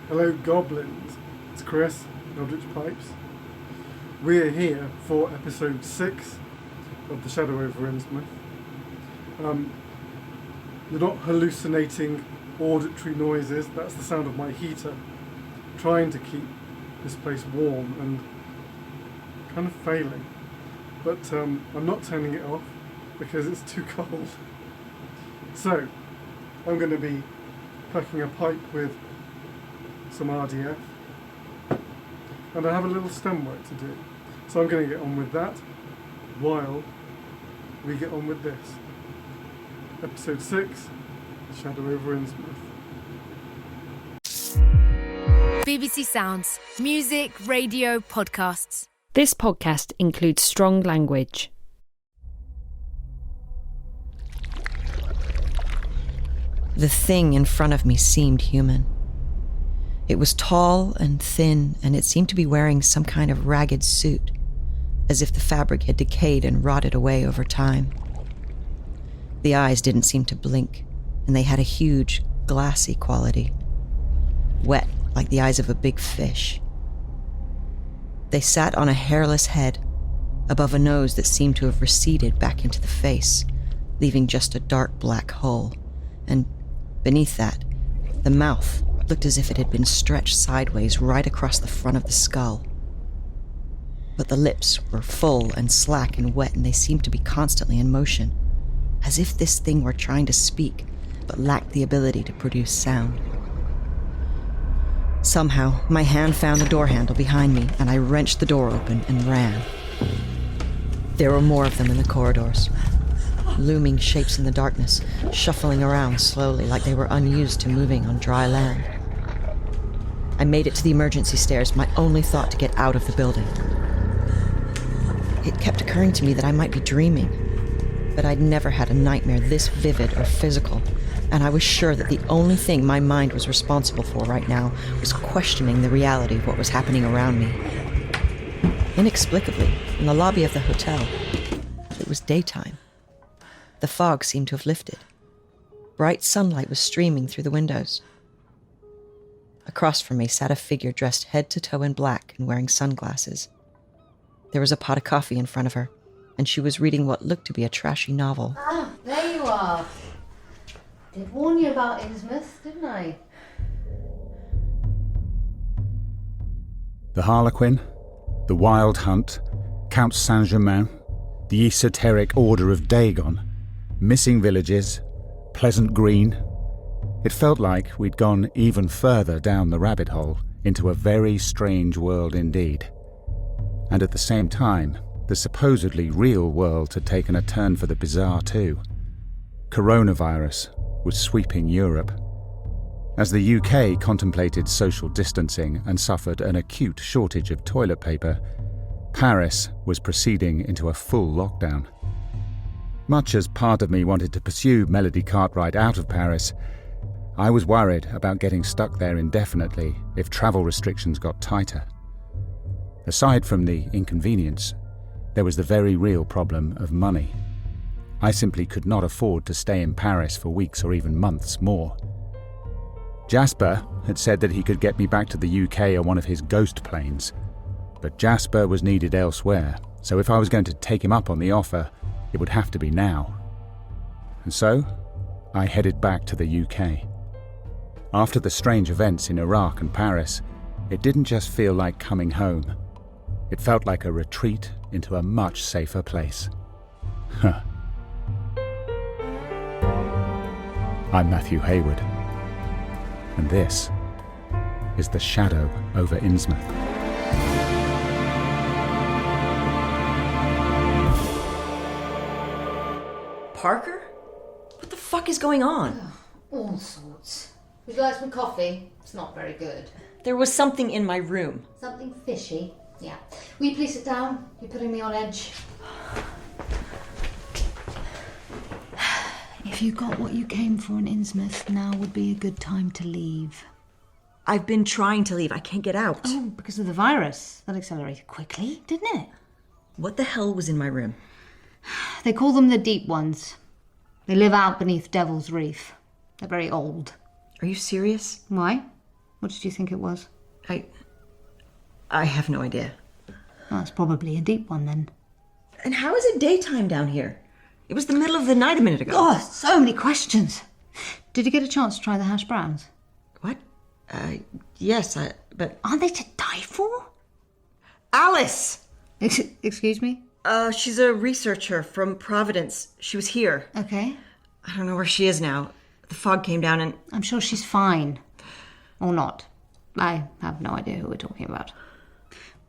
Hello goblins, it's Chris, Eldritch Pipes. We're here for episode 6 of The Shadow over Innsmouth. You're not hallucinating auditory noises, that's the sound of my heater trying to keep this place warm and kind of failing. But I'm not turning it off because it's too cold. So, I'm going to be packing a pipe with some RDF, and I have a little stem work to do. So I'm going to get on with that while we get on with this. Episode 6, The Shadow over Innsmouth. BBC Sounds. Music, radio, podcasts. This podcast includes strong language. The thing in front of me seemed human. It was tall and thin, and it seemed to be wearing some kind of ragged suit, as if the fabric had decayed and rotted away over time. The eyes didn't seem to blink, and they had a huge, glassy quality. Wet, like the eyes of a big fish. They sat on a hairless head, above a nose that seemed to have receded back into the face, leaving just a dark black hole, and beneath that, the mouth looked as if it had been stretched sideways right across the front of the skull. But the lips were full and slack and wet, and they seemed to be constantly in motion, as if this thing were trying to speak, but lacked the ability to produce sound. Somehow, my hand found the door handle behind me, and I wrenched the door open and ran. There were more of them in the corridors. Looming shapes in the darkness, shuffling around slowly like they were unused to moving on dry land. I made it to the emergency stairs, my only thought to get out of the building. It kept occurring to me that I might be dreaming, but I'd never had a nightmare this vivid or physical, and I was sure that the only thing my mind was responsible for right now was questioning the reality of what was happening around me. Inexplicably, in the lobby of the hotel, it was daytime. The fog seemed to have lifted. Bright sunlight was streaming through the windows. Across from me sat a figure dressed head to toe in black and wearing sunglasses. There was a pot of coffee in front of her, and she was reading what looked to be a trashy novel. Ah, there you are. Did warn you about Innsmouth, didn't I? The Harlequin, the Wild Hunt, Count Saint-Germain, the Esoteric Order of Dagon, missing villages, Pleasant Green. It felt like we'd gone even further down the rabbit hole into a very strange world indeed. And at the same time, the supposedly real world had taken a turn for the bizarre too. Coronavirus was sweeping Europe. As the UK contemplated social distancing and suffered an acute shortage of toilet paper, Paris was proceeding into a full lockdown. Much as part of me wanted to pursue Melody Cartwright out of Paris, I was worried about getting stuck there indefinitely if travel restrictions got tighter. Aside from the inconvenience, there was the very real problem of money. I simply could not afford to stay in Paris for weeks or even months more. Jasper had said that he could get me back to the UK on one of his ghost planes, but Jasper was needed elsewhere, so if I was going to take him up on the offer, it would have to be now. And so, I headed back to the UK. After the strange events in Iraq and Paris, it didn't just feel like coming home. It felt like a retreat into a much safer place. I'm Matthew Hayward, and this is The Shadow over Innsmouth. Parker? What the fuck is going on? All sorts. Would you like some coffee? It's not very good. There was something in my room. Something fishy? Yeah. Will you please sit down? You're putting me on edge. If you got what you came for in Innsmouth, now would be a good time to leave. I've been trying to leave. I can't get out. Oh, because of the virus. That accelerated quickly, didn't it? What the hell was in my room? They call them the Deep Ones. They live out beneath Devil's Reef. They're very old. Are you serious? Why? What did you think it was? I have no idea. Oh, it's probably a deep one then. And how is it daytime down here? It was the middle of the night a minute ago. Oh, so many questions. Did you get a chance to try the hash browns? What? Yes, but... Aren't they to die for? Alice! Excuse me? She's a researcher from Providence. She was here. Okay. I don't know where she is now. The fog came down and... I'm sure she's fine. Or not. I have no idea who we're talking about.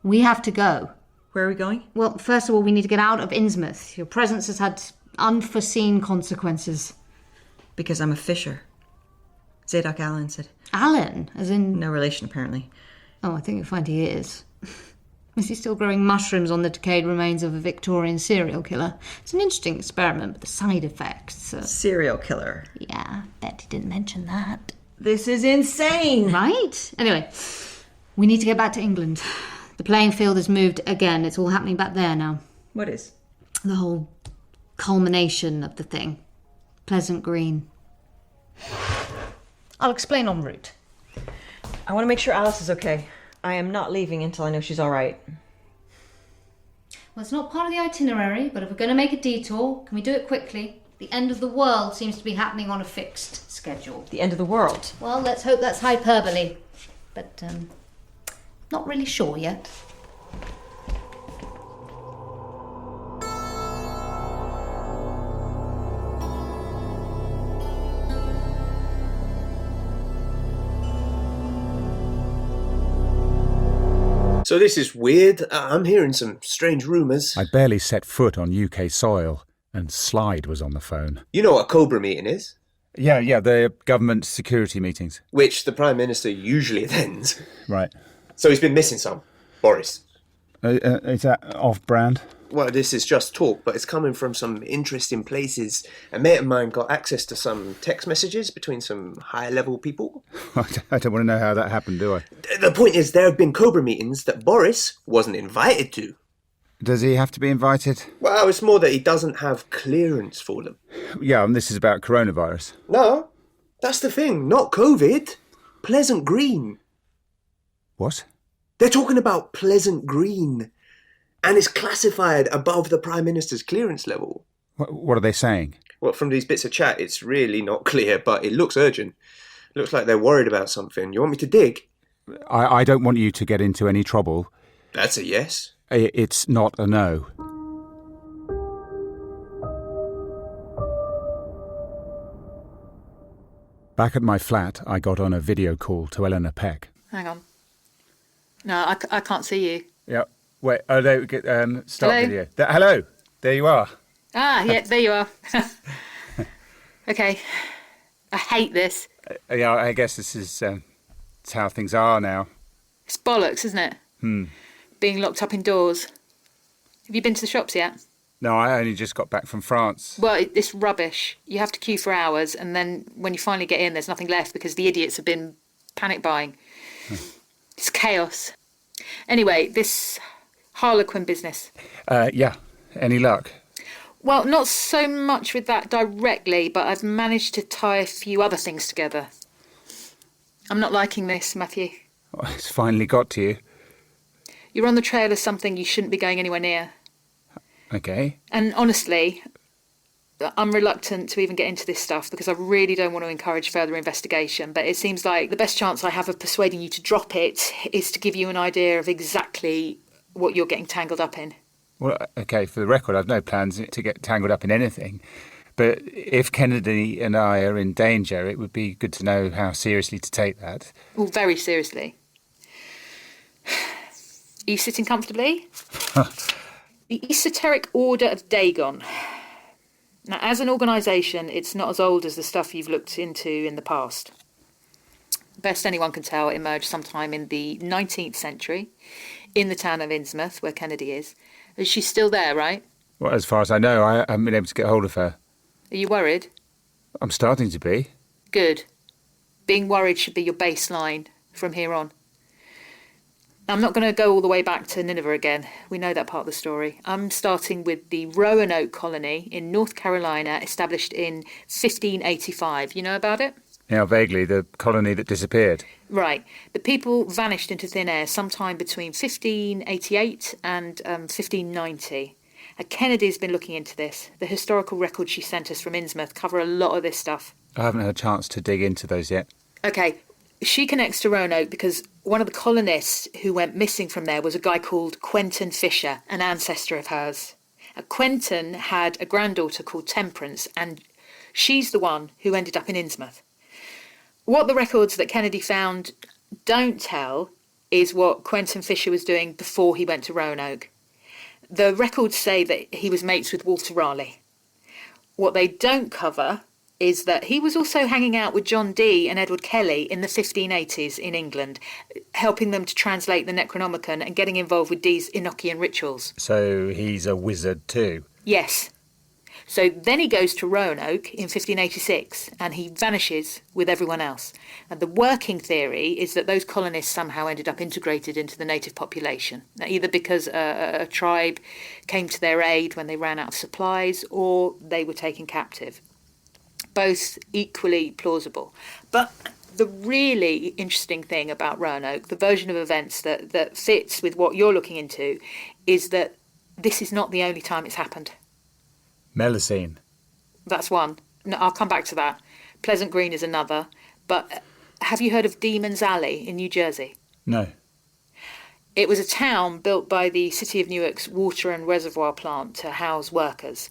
We have to go. Where are we going? Well, first of all, we need to get out of Innsmouth. Your presence has had unforeseen consequences. Because I'm a fisher. Zadok Allen said. Allen? As in... No relation, apparently. Oh, I think you'll find he is. Is he still growing mushrooms on the decayed remains of a Victorian serial killer? It's an interesting experiment, but the side effects... Serial killer. Yeah, bet he didn't mention that. This is insane! Right? Anyway, we need to get back to England. The playing field has moved again. It's all happening back there now. What is? The whole culmination of the thing. Pleasant Green. I'll explain en route. I want to make sure Alice is okay. I am not leaving until I know she's all right. Well, it's not part of the itinerary, but if we're going to make a detour, can we do it quickly? The end of the world seems to be happening on a fixed schedule. The end of the world? Well, let's hope that's hyperbole. But, not really sure yet. So this is weird. I'm hearing some strange rumours. I barely set foot on UK soil, and Slide was on the phone. You know what a Cobra Meeting is? Yeah, the government security meetings. Which the Prime Minister usually attends. Right. So he's been missing some. Boris. Is that off-brand? Well, this is just talk, but it's coming from some interesting places. A mate of mine got access to some text messages between some high-level people. I don't want to know how that happened, do I? The point is, there have been Cobra meetings that Boris wasn't invited to. Does he have to be invited? Well, it's more that he doesn't have clearance for them. Yeah, and this is about coronavirus. No, that's the thing, not COVID. Pleasant Green. What? They're talking about Pleasant Green. And it's classified above the Prime Minister's clearance level. What are they saying? Well, from these bits of chat, it's really not clear, but it looks urgent. It looks like they're worried about something. You want me to dig? I don't want you to get into any trouble. That's a yes. It's not a no. Back at my flat, I got on a video call to Eleanor Peck. Hang on. No, I can't see you. Yeah. Wait, there we go. Start Hello? video. Hello, there you are. Ah, yeah, there you are. Okay. I hate this. Yeah, I guess this is it's how things are now. It's bollocks, isn't it? Being locked up indoors. Have you been to the shops yet? No, I only just got back from France. Well, it's rubbish. You have to queue for hours, and then when you finally get in, there's nothing left because the idiots have been panic buying. It's chaos. Anyway, this Harlequin business. Yeah. Any luck? Well, not so much with that directly, but I've managed to tie a few other things together. I'm not liking this, Matthew. Oh, it's finally got to you. You're on the trail of something you shouldn't be going anywhere near. Okay. And honestly, I'm reluctant to even get into this stuff because I really don't want to encourage further investigation, but it seems like the best chance I have of persuading you to drop it is to give you an idea of exactly what you're getting tangled up in. Well, okay, for the record, I've no plans to get tangled up in anything. But if Kennedy and I are in danger, it would be good to know how seriously to take that. Well, very seriously. Are you sitting comfortably? The Esoteric Order of Dagon. Now, as an organisation, it's not as old as the stuff you've looked into in the past. Best anyone can tell, it emerged sometime in the 19th century in the town of Innsmouth, where Kennedy is. She's still there, right? Well, as far as I know, I haven't been able to get hold of her. Are you worried? I'm starting to be. Good. Being worried should be your baseline from here on. I'm not going to go all the way back to Nineveh again. We know that part of the story. I'm starting with the Roanoke colony in North Carolina, established in 1585. You know about it? Yeah, vaguely, the colony that disappeared. Right. The people vanished into thin air sometime between 1588 and 1590. Kennedy's been looking into this. The historical records she sent us from Innsmouth cover a lot of this stuff. I haven't had a chance to dig into those yet. Okay, she connects to Roanoke because one of the colonists who went missing from there was a guy called Quentin Fisher, an ancestor of hers. Quentin had a granddaughter called Temperance, and she's the one who ended up in Innsmouth. What the records that Kennedy found don't tell is what Quentin Fisher was doing before he went to Roanoke. The records say that he was mates with Walter Raleigh. What they don't cover is that he was also hanging out with John Dee and Edward Kelly in the 1580s in England, helping them to translate the Necronomicon and getting involved with Dee's Enochian rituals. So he's a wizard too? Yes. So then he goes to Roanoke in 1586 and he vanishes with everyone else. And the working theory is that those colonists somehow ended up integrated into the native population, either because a tribe came to their aid when they ran out of supplies or they were taken captive. Both equally plausible. But the really interesting thing about Roanoke, the version of events that fits with what you're looking into, is that this is not the only time it's happened. Melusine. That's one. No, I'll come back to that. Pleasant Green is another. But have you heard of Demon's Alley in New Jersey? No. It was a town built by the City of Newark's water and reservoir plant to house workers.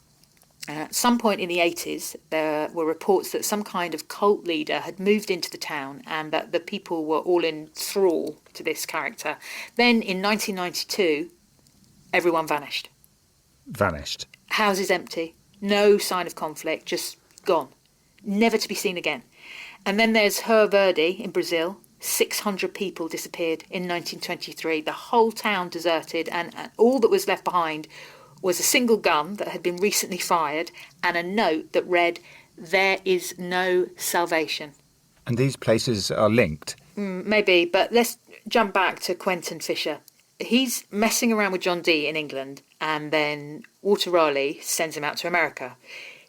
At some point in the 80s, there were reports that some kind of cult leader had moved into the town and that the people were all in thrall to this character. Then in 1992, everyone vanished. Vanished? Houses empty, no sign of conflict, just gone, never to be seen again. And then there's Rio Verde in Brazil. 600 people disappeared in 1923. The whole town deserted, and all that was left behind was a single gun that had been recently fired and a note that read, "There is no salvation." And these places are linked? Maybe, but let's jump back to Quentin Fisher. He's messing around with John Dee in England, and then Walter Raleigh sends him out to America.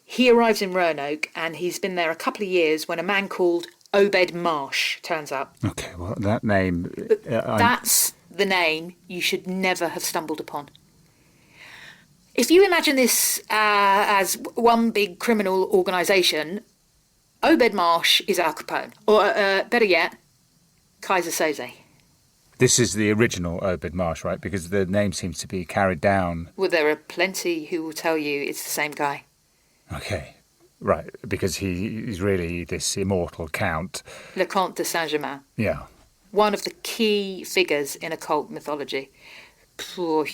He arrives in Roanoke, and he's been there a couple of years when a man called Obed Marsh turns up. Okay, well, that name... That's the name you should never have stumbled upon. If you imagine this as one big criminal organisation, Obed Marsh is Al Capone, or better yet, Kaiser Soze. This is the original Obed Marsh, right? Because the name seems to be carried down. Well, there are plenty who will tell you it's the same guy. Okay, right, because he's really this immortal count. Le Comte de Saint-Germain. Yeah. One of the key figures in occult mythology. You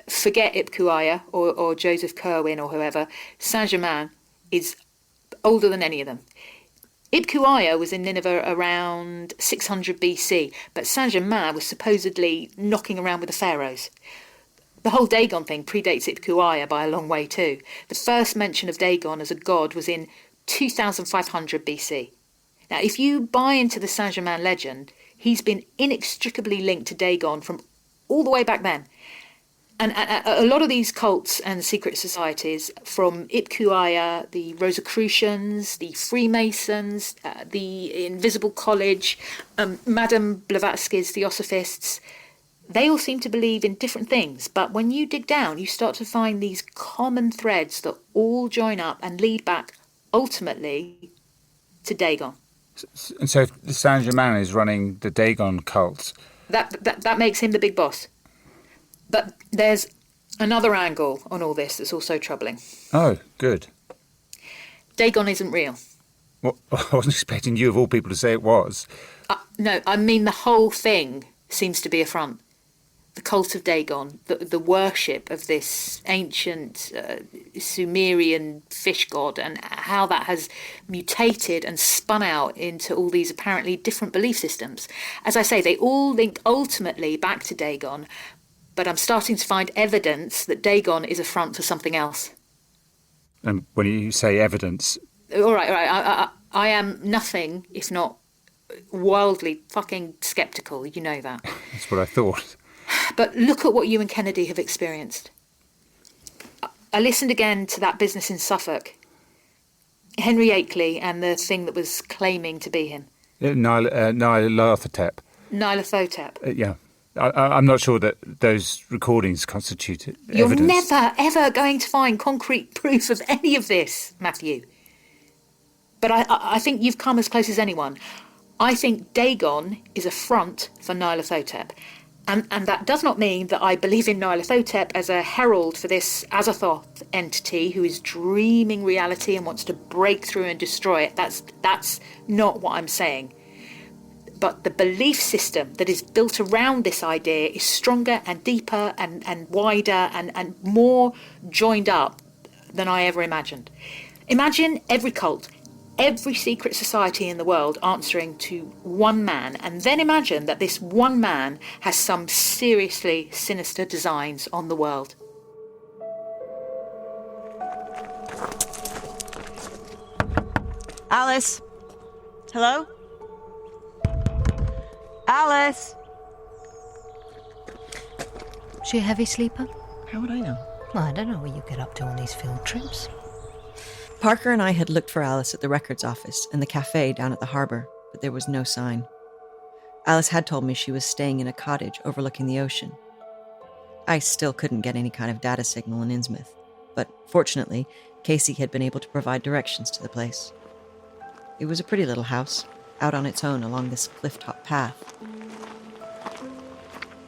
forget Ipkuaya or Joseph Kerwin or whoever. Saint-Germain is older than any of them. Ipkuaya was in Nineveh around 600 BC, but Saint-Germain was supposedly knocking around with the pharaohs. The whole Dagon thing predates Ipkuaya by a long way too. The first mention of Dagon as a god was in 2500 BC. Now, if you buy into the Saint-Germain legend, he's been inextricably linked to Dagon from all the way back then. And a lot of these cults and secret societies, from Ipkuaya, the Rosicrucians, the Freemasons, the Invisible College, Madame Blavatsky's Theosophists, they all seem to believe in different things. But when you dig down, you start to find these common threads that all join up and lead back, ultimately, to Dagon. And so if Saint-Germain is running the Dagon cult... That makes him the big boss. But there's another angle on all this that's also troubling. Oh, good. Dagon isn't real. Well, I wasn't expecting you, of all people, to say it was. No, I mean the whole thing seems to be a front. The cult of Dagon, the worship of this ancient Sumerian fish god, and how that has mutated and spun out into all these apparently different belief systems. As I say, they all link ultimately back to Dagon, but I'm starting to find evidence that Dagon is a front for something else. And when you say evidence... All right. I am nothing if not wildly fucking sceptical, you know that. That's what I thought. But look at what you and Kennedy have experienced. I listened again to that business in Suffolk. Henry Akeley and the thing that was claiming to be him. Nyarlathotep. Nyarlathotep. Yeah. I'm not sure that those recordings constitute You're evidence. never, ever going to find concrete proof of any of this, Matthew. But I think you've come as close as anyone. I think Dagon is a front for Nyarlathotep. And that does not mean that I believe in Nyarlathotep as a herald for this Azathoth entity who is dreaming reality and wants to break through and destroy it. That's not what I'm saying. But the belief system that is built around this idea is stronger and deeper and wider and more joined up than I ever imagined. Imagine every cult, every secret society in the world answering to one man, and then imagine that this one man has some seriously sinister designs on the world. Alice? Hello? Alice? She a heavy sleeper? How would I know? Well, I don't know what you get up to on these field trips. Parker and I had looked for Alice at the records office and the cafe down at the harbor, but there was no sign. Alice had told me she was staying in a cottage overlooking the ocean. I still couldn't get any kind of data signal in Innsmouth, but fortunately, Casey had been able to provide directions to the place. It was a pretty little house, out on its own along this cliff-top path.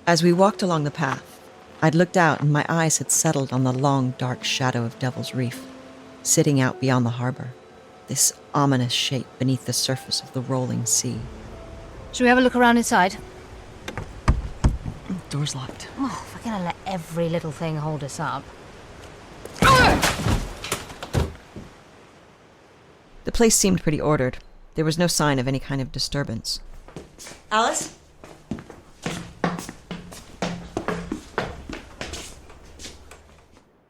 As we walked along the path, I'd looked out and my eyes had settled on the long, dark shadow of Devil's Reef, sitting out beyond the harbor, this ominous shape beneath the surface of the rolling sea. Should we have a look around inside? Door's locked. Oh, if we're going to let every little thing hold us up. The place seemed pretty ordered. There was no sign of any kind of disturbance. Alice?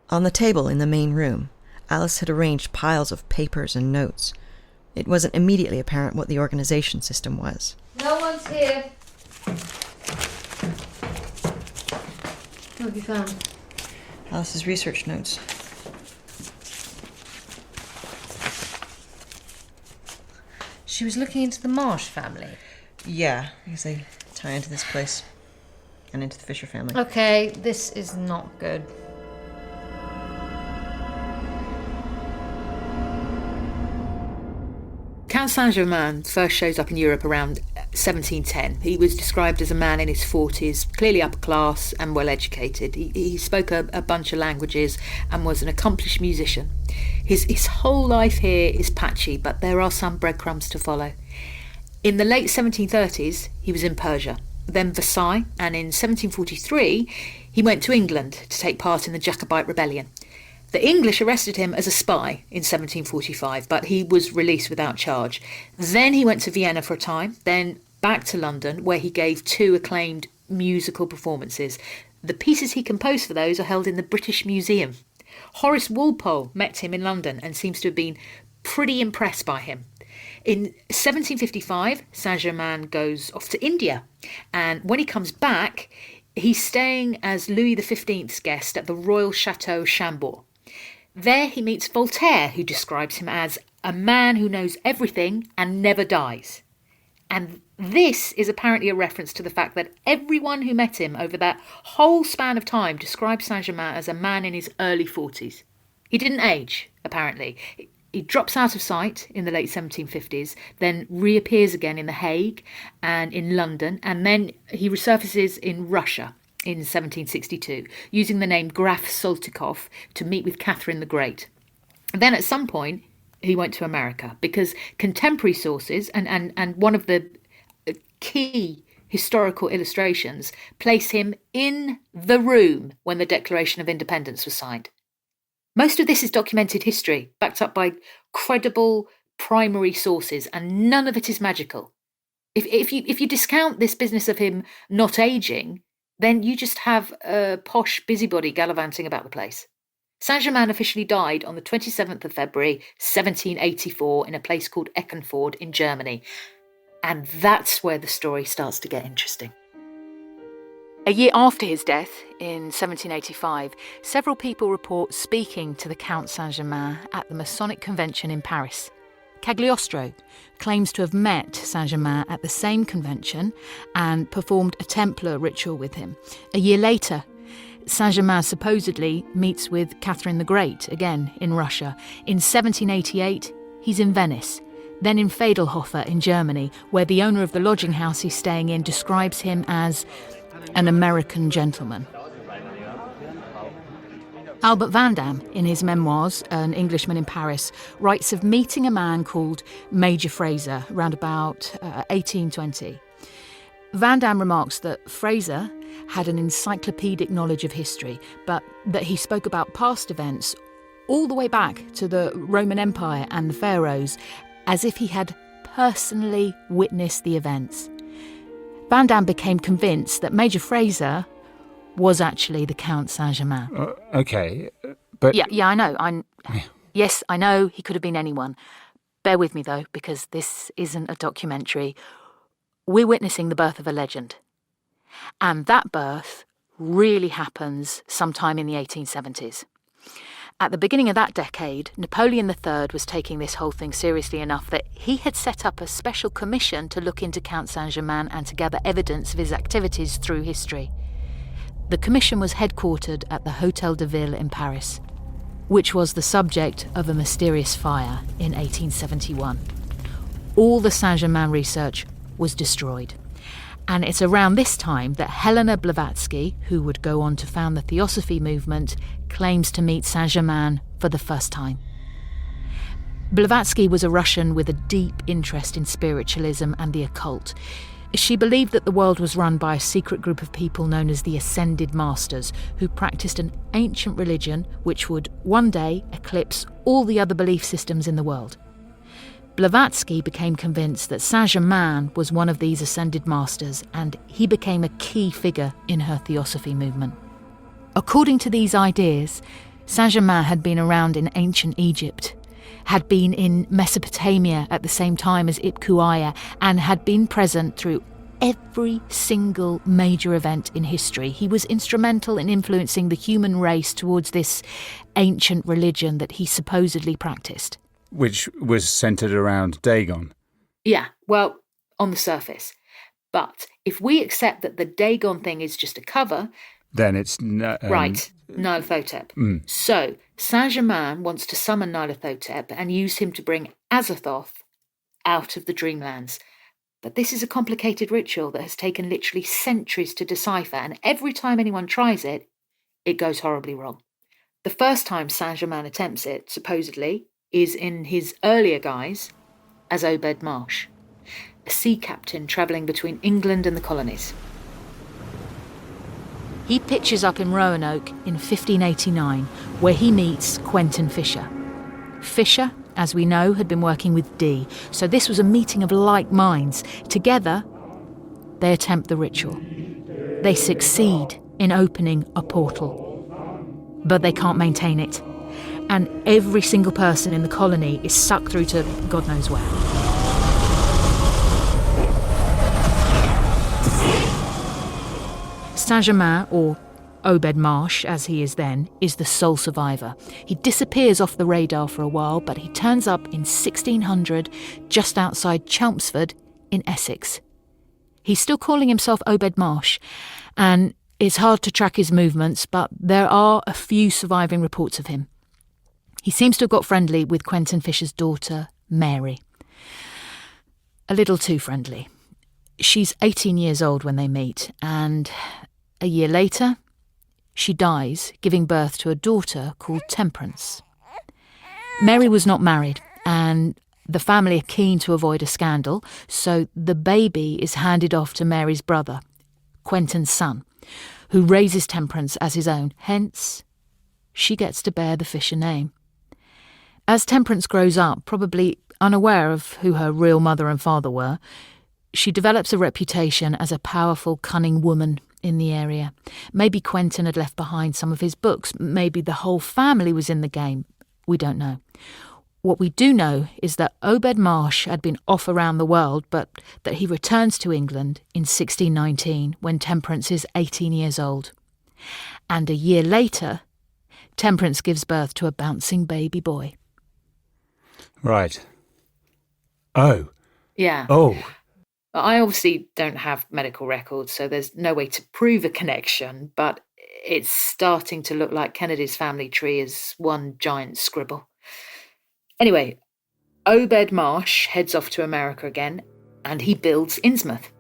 On the table in the main room, Alice had arranged piles of papers and notes. It wasn't immediately apparent what the organization system was. No one's here. What have you found? Alice's research notes. She was looking into the Marsh family. Yeah, because they tie into this place and into the Fisher family. Okay, this is not good. Count Saint-Germain first shows up in Europe around 1710. He was described as a man in his 40s, clearly upper class and well educated. He spoke a bunch of languages and was an accomplished musician. His whole life here is patchy, but there are some breadcrumbs to follow. In the late 1730s, he was in Persia, then Versailles, and in 1743, he went to England to take part in the Jacobite rebellion. The English arrested him as a spy in 1745, but he was released without charge. Then he went to Vienna for a time, then back to London, where he gave 2 acclaimed musical performances. The pieces he composed for those are held in the British Museum. Horace Walpole met him in London and seems to have been pretty impressed by him. In 1755, Saint-Germain goes off to India, and when he comes back, he's staying as Louis XV's guest at the Royal Chateau Chambord. There he meets Voltaire, who describes him as a man who knows everything and never dies. And this is apparently a reference to the fact that everyone who met him over that whole span of time described Saint-Germain as a man in his early 40s. He didn't age, apparently. He drops out of sight in the late 1750s, then reappears again in The Hague and in London, and then he resurfaces in Russia in 1762, using the name Graf Soltykov to meet with Catherine the Great. And then at some point, he went to America, because contemporary sources and one of the key historical illustrations place him in the room when the Declaration of Independence was signed. Most of this is documented history, backed up by credible primary sources, and none of it is magical. If you discount this business of him not aging, then you just have a posh busybody gallivanting about the place. Saint-Germain officially died on the 27th of February, 1784, in a place called Eckernford in Germany. And that's where the story starts to get interesting. A year after his death, in 1785, several people report speaking to the Count Saint-Germain at the Masonic Convention in Paris. Cagliostro claims to have met Saint-Germain at the same convention and performed a Templar ritual with him. A year later, Saint-Germain supposedly meets with Catherine the Great, again in Russia. In 1788, he's in Venice, then in Feidelhofer in Germany, where the owner of the lodging house he's staying in describes him as an American gentleman. Albert Van Dam, in his memoirs, An Englishman in Paris, writes of meeting a man called Major Fraser around about 1820. Van Dam remarks that Fraser had an encyclopedic knowledge of history, but that he spoke about past events all the way back to the Roman Empire and the pharaohs, as if he had personally witnessed the events. Van Dam became convinced that Major Fraser was actually the Count Saint-Germain. Okay, but... Yeah, I know. Yes, I know he could have been anyone. Bear with me, though, because this isn't a documentary. We're witnessing the birth of a legend. And that birth really happens sometime in the 1870s. At the beginning of that decade, Napoleon III was taking this whole thing seriously enough that he had set up a special commission to look into Count Saint-Germain and to gather evidence of his activities through history. The commission was headquartered at the Hôtel de Ville in Paris, which was the subject of a mysterious fire in 1871. All the Saint-Germain research was destroyed. And it's around this time that Helena Blavatsky, who would go on to found the Theosophy movement, claims to meet Saint-Germain for the first time. Blavatsky was a Russian with a deep interest in spiritualism and the occult. She believed that the world was run by a secret group of people known as the Ascended Masters, who practiced an ancient religion which would one day eclipse all the other belief systems in the world. Blavatsky became convinced that Saint-Germain was one of these Ascended Masters, and he became a key figure in her Theosophy movement. According to these ideas, Saint-Germain had been around in ancient Egypt, had been in Mesopotamia at the same time as Ibn-Qa'ya, and had been present through every single major event in history. He was instrumental in influencing the human race towards this ancient religion that he supposedly practiced. Which was centred around Dagon. Yeah, well, on the surface. But if we accept that the Dagon thing is just a cover... Then it's... right, Nyarlathotep. So, Saint-Germain wants to summon Nyarlathotep and use him to bring Azathoth out of the Dreamlands. But this is a complicated ritual that has taken literally centuries to decipher, and every time anyone tries it, it goes horribly wrong. The first time Saint-Germain attempts it, supposedly, is in his earlier guise as Obed Marsh, a sea captain travelling between England and the colonies. He pitches up in Roanoke in 1589, where he meets Quentin Fisher. Fisher, as we know, had been working with Dee, so this was a meeting of like minds. Together, they attempt the ritual. They succeed in opening a portal, but they can't maintain it. And every single person in the colony is sucked through to God knows where. Saint-Germain, or Obed Marsh, as he is then, is the sole survivor. He disappears off the radar for a while, but he turns up in 1600 just outside Chelmsford in Essex. He's still calling himself Obed Marsh, and it's hard to track his movements, but there are a few surviving reports of him. He seems to have got friendly with Quentin Fisher's daughter, Mary. A little too friendly. She's 18 years old when they meet, and a year later, she dies, giving birth to a daughter called Temperance. Mary was not married, and the family are keen to avoid a scandal, so the baby is handed off to Mary's brother, Quentin's son, who raises Temperance as his own. Hence, she gets to bear the Fisher name. As Temperance grows up, probably unaware of who her real mother and father were, she develops a reputation as a powerful, cunning woman in the area. Maybe Quentin had left behind some of his books. Maybe the whole family was in the game. We don't know. What we do know is that Obed Marsh had been off around the world, but that he returns to England in 1619 when Temperance is 18 years old. And a year later, Temperance gives birth to a bouncing baby boy. Right. Oh. Yeah. Oh. I obviously don't have medical records, so there's no way to prove a connection, but it's starting to look like Kennedy's family tree is one giant scribble. Anyway, Obed Marsh heads off to America again, and he builds Innsmouth.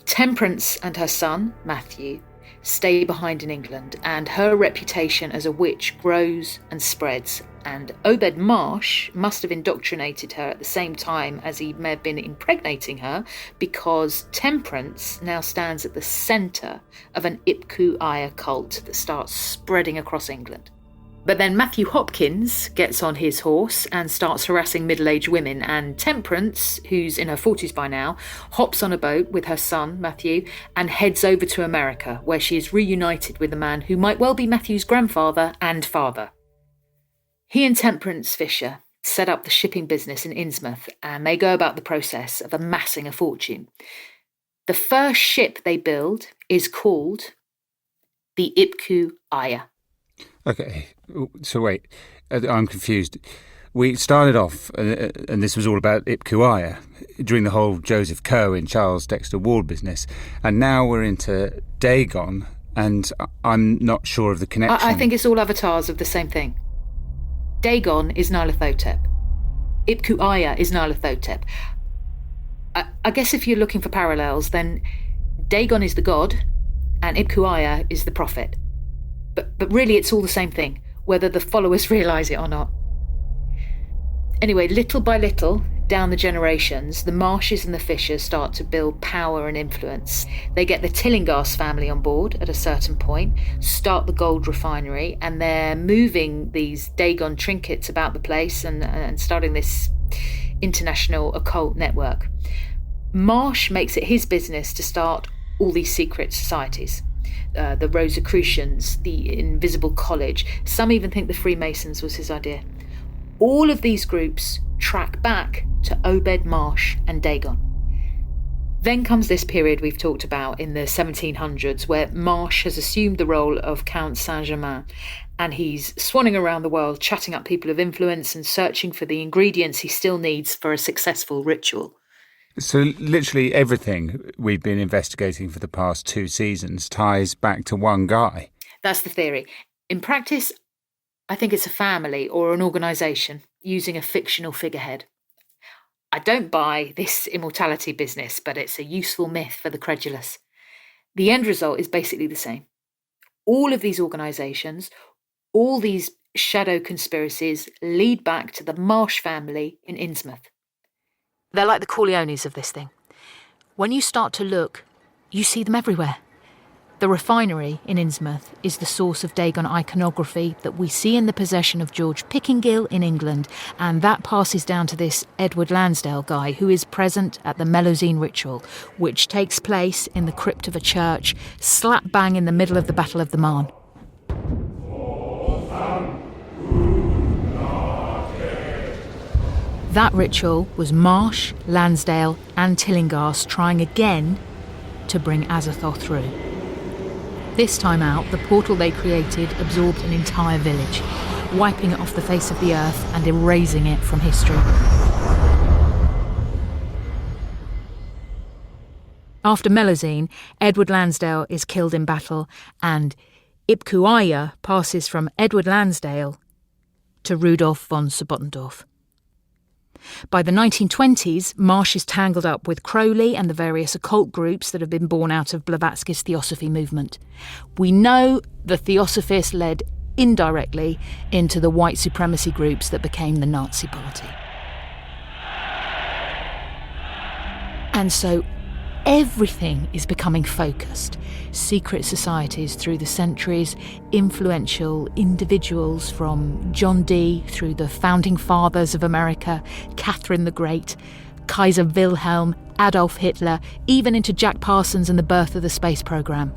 Temperance and her son, Matthew, stay behind in England, and her reputation as a witch grows and spreads, and Obed Marsh must have indoctrinated her at the same time as he may have been impregnating her, because Temperance now stands at the centre of an Ipku Aya cult that starts spreading across England. But then Matthew Hopkins gets on his horse and starts harassing middle-aged women, and Temperance, who's in her 40s by now, hops on a boat with her son, Matthew, and heads over to America, where she is reunited with a man who might well be Matthew's grandfather and father. He and Temperance Fisher set up the shipping business in Innsmouth, and they go about the process of amassing a fortune. The first ship they build is called the Ipku Aya. Okay, so wait, I'm confused. We started off, and this was all about Ipku Aya, during the whole Joseph Coe and Charles Dexter Ward business, and now we're into Dagon, and I'm not sure of the connection. I think it's all avatars of the same thing. Dagon is Nyarlathotep. Ipku Aya is Nyarlathotep. I guess if you're looking for parallels, then Dagon is the god, and Ipku Aya is the prophet. But really it's all the same thing, whether the followers realise it or not. Anyway, little by little, down the generations, the Marshes and the Fishers start to build power and influence. They get the Tillinghast family on board at a certain point, start the gold refinery, and they're moving these Dagon trinkets about the place and starting this international occult network. Marsh makes it his business to start all these secret societies. The Rosicrucians, the Invisible College. Some even think the Freemasons was his idea. All of these groups track back to Obed Marsh and Dagon. Then comes this period we've talked about in the 1700s, where Marsh has assumed the role of Count Saint-Germain, and he's swanning around the world, chatting up people of influence and searching for the ingredients he still needs for a successful ritual. So literally everything we've been investigating for the past 2 seasons ties back to one guy. That's the theory. In practice, I think it's a family or an organisation using a fictional figurehead. I don't buy this immortality business, but it's a useful myth for the credulous. The end result is basically the same. All of these organisations, all these shadow conspiracies lead back to the Marsh family in Innsmouth. They're like the Corleones of this thing. When you start to look, you see them everywhere. The refinery in Innsmouth is the source of Dagon iconography that we see in the possession of George Pickingill in England, and that passes down to this Edward Lansdale guy who is present at the Melusine ritual, which takes place in the crypt of a church, slap bang in the middle of the Battle of the Marne. That ritual was Marsh, Lansdale and Tillinghast trying again to bring Azathoth through. This time out, the portal they created absorbed an entire village, wiping it off the face of the earth and erasing it from history. After Melusine, Edward Lansdale is killed in battle, and Ipku Aya passes from Edward Lansdale to Rudolf von Subottendorf. By the 1920s, Marsh is tangled up with Crowley and the various occult groups that have been born out of Blavatsky's Theosophy movement. We know the Theosophists led indirectly into the white supremacy groups that became the Nazi Party. And so everything is becoming focused. Secret societies through the centuries, influential individuals from John Dee through the founding fathers of America, Catherine the Great, Kaiser Wilhelm, Adolf Hitler, even into Jack Parsons and the birth of the space program.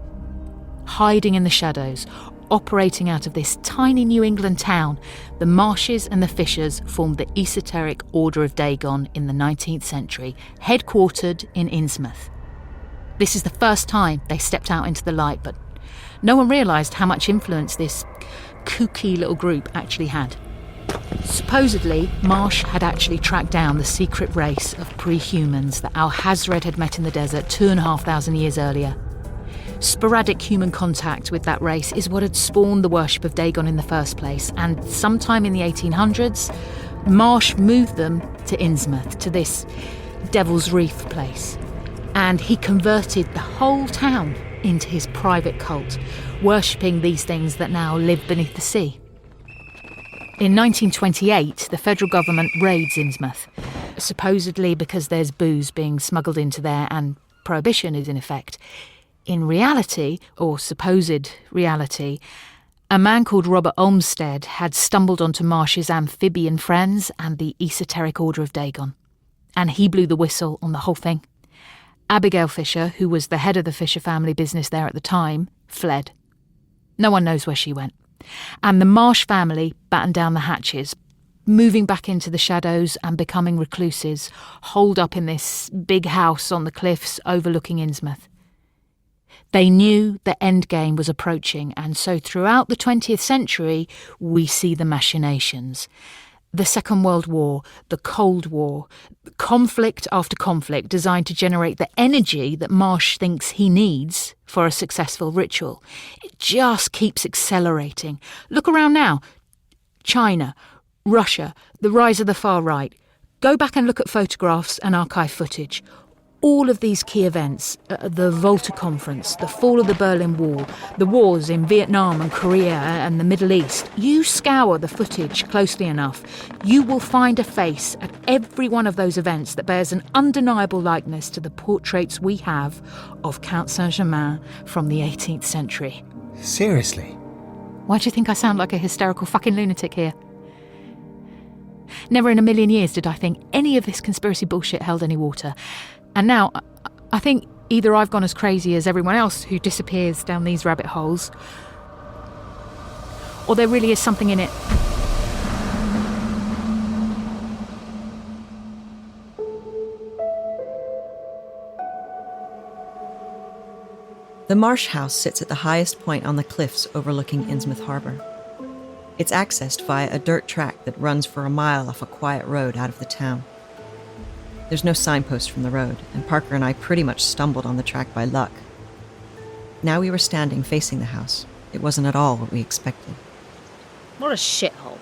Hiding in the shadows, operating out of this tiny New England town, the Marshes and the Fishers formed the esoteric Order of Dagon in the 19th century, headquartered in Innsmouth. This is the first time they stepped out into the light, but no one realised how much influence this kooky little group actually had. Supposedly, Marsh had actually tracked down the secret race of pre-humans that Al-Hazred had met in the desert 2,500 years earlier. Sporadic human contact with that race is what had spawned the worship of Dagon in the first place, and sometime in the 1800s, Marsh moved them to Innsmouth, to this Devil's Reef place. And he converted the whole town into his private cult, worshipping these things that now live beneath the sea. In 1928, the federal government raids Innsmouth, supposedly because there's booze being smuggled into there and prohibition is in effect. In reality, or supposed reality, a man called Robert Olmsted had stumbled onto Marsh's amphibian friends and the esoteric Order of Dagon, and he blew the whistle on the whole thing. Abigail Fisher, who was the head of the Fisher family business there at the time, fled. No one knows where she went. And the Marsh family battened down the hatches, moving back into the shadows and becoming recluses, holed up in this big house on the cliffs overlooking Innsmouth. They knew the end game was approaching, and so throughout the 20th century, we see the machinations. The Second World War, the Cold War, conflict after conflict designed to generate the energy that Marsh thinks he needs for a successful ritual. It just keeps accelerating. Look around now. China, Russia, the rise of the far right. Go back and look at photographs and archive footage. All of these key events, the Volta Conference, the fall of the Berlin Wall, the wars in Vietnam and Korea and the Middle East, you scour the footage closely enough, you will find a face at every one of those events that bears an undeniable likeness to the portraits we have of Count Saint-Germain from the 18th century. Seriously? Why do you think I sound like a hysterical fucking lunatic here? Never in a million years did I think any of this conspiracy bullshit held any water. And now, I think either I've gone as crazy as everyone else who disappears down these rabbit holes, or there really is something in it. The Marsh House sits at the highest point on the cliffs overlooking Innsmouth Harbour. It's accessed via a dirt track that runs for a mile off a quiet road out of the town. There's no signpost from the road, and Parker and I pretty much stumbled on the track by luck. Now we were standing facing the house. It wasn't at all what we expected. What a shithole.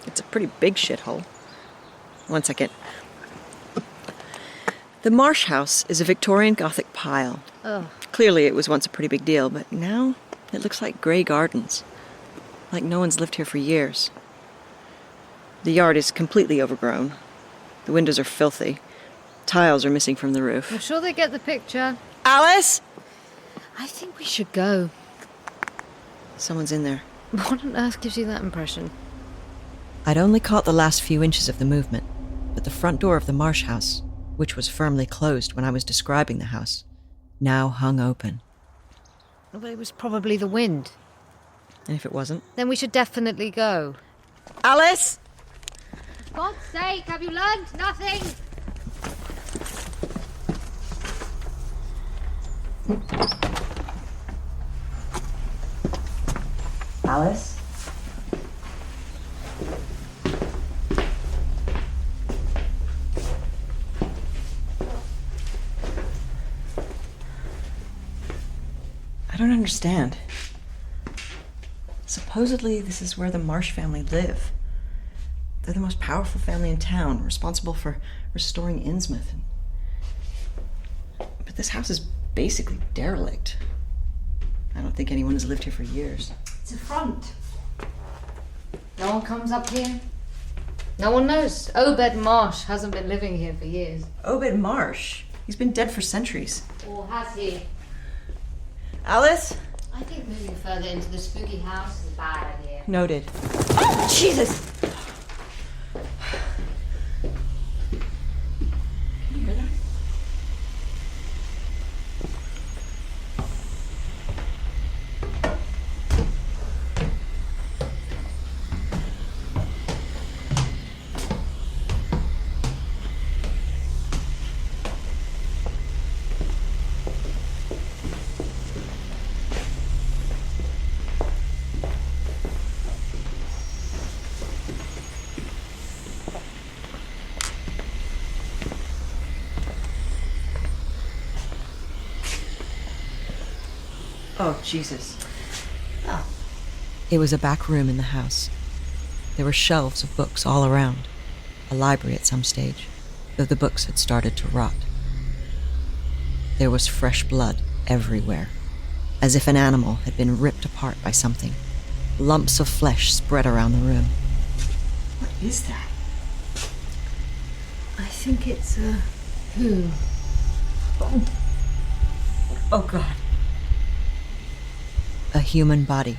It's a pretty big shithole. 1 second. The Marsh House is a Victorian Gothic pile. Ugh. Clearly it was once a pretty big deal, but now it looks like grey gardens. Like no one's lived here for years. The yard is completely overgrown. The windows are filthy. Tiles are missing from the roof. I'm sure they get the picture. Alice! I think we should go. Someone's in there. What on earth gives you that impression? I'd only caught the last few inches of the movement, but the front door of the Marsh House, which was firmly closed when I was describing the house, now hung open. Well, it was probably the wind. And if it wasn't? Then we should definitely go. Alice! For God's sake, have you learned nothing? Alice? I don't understand. Supposedly, this is where the Marsh family live. They're the most powerful family in town, responsible for restoring Innsmouth. But this house is basically derelict. I don't think anyone has lived here for years. It's a front. No one comes up here. No one knows. Obed Marsh hasn't been living here for years. Obed Marsh? He's been dead for centuries. Or has he? Alice? I think moving further into the spooky house is a bad idea. Noted. Oh, Jesus! Can you hear that? Oh, Jesus. It was a back room in the house. There were shelves of books all around. A library at some stage, though the books had started to rot. There was fresh blood everywhere, as if an animal had been ripped apart by something. Lumps of flesh spread around the room. What is that? I think it's who? Oh, God. A human body,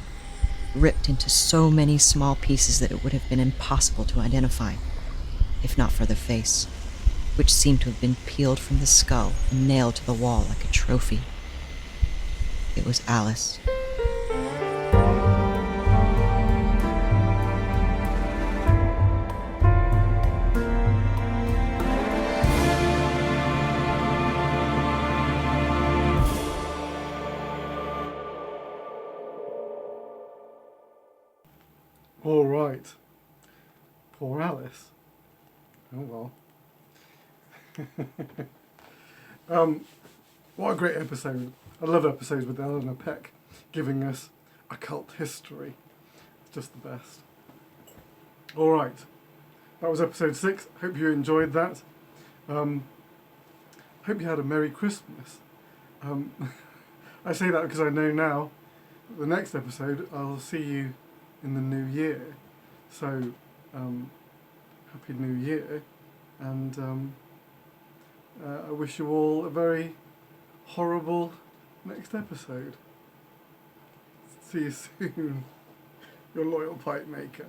ripped into so many small pieces that it would have been impossible to identify, if not for the face, which seemed to have been peeled from the skull and nailed to the wall like a trophy. It was Alice. All right. Poor Alice. Oh well. What a great episode. I love episodes with Eleanor Peck giving us occult history. It's just the best. All right. That was episode 6. Hope you enjoyed that. Hope you had a Merry Christmas. I say that because I know now the next episode I'll see you in the new year. So, Happy New Year. And I wish you all a very horrible next episode. See you soon. Your loyal pipe maker.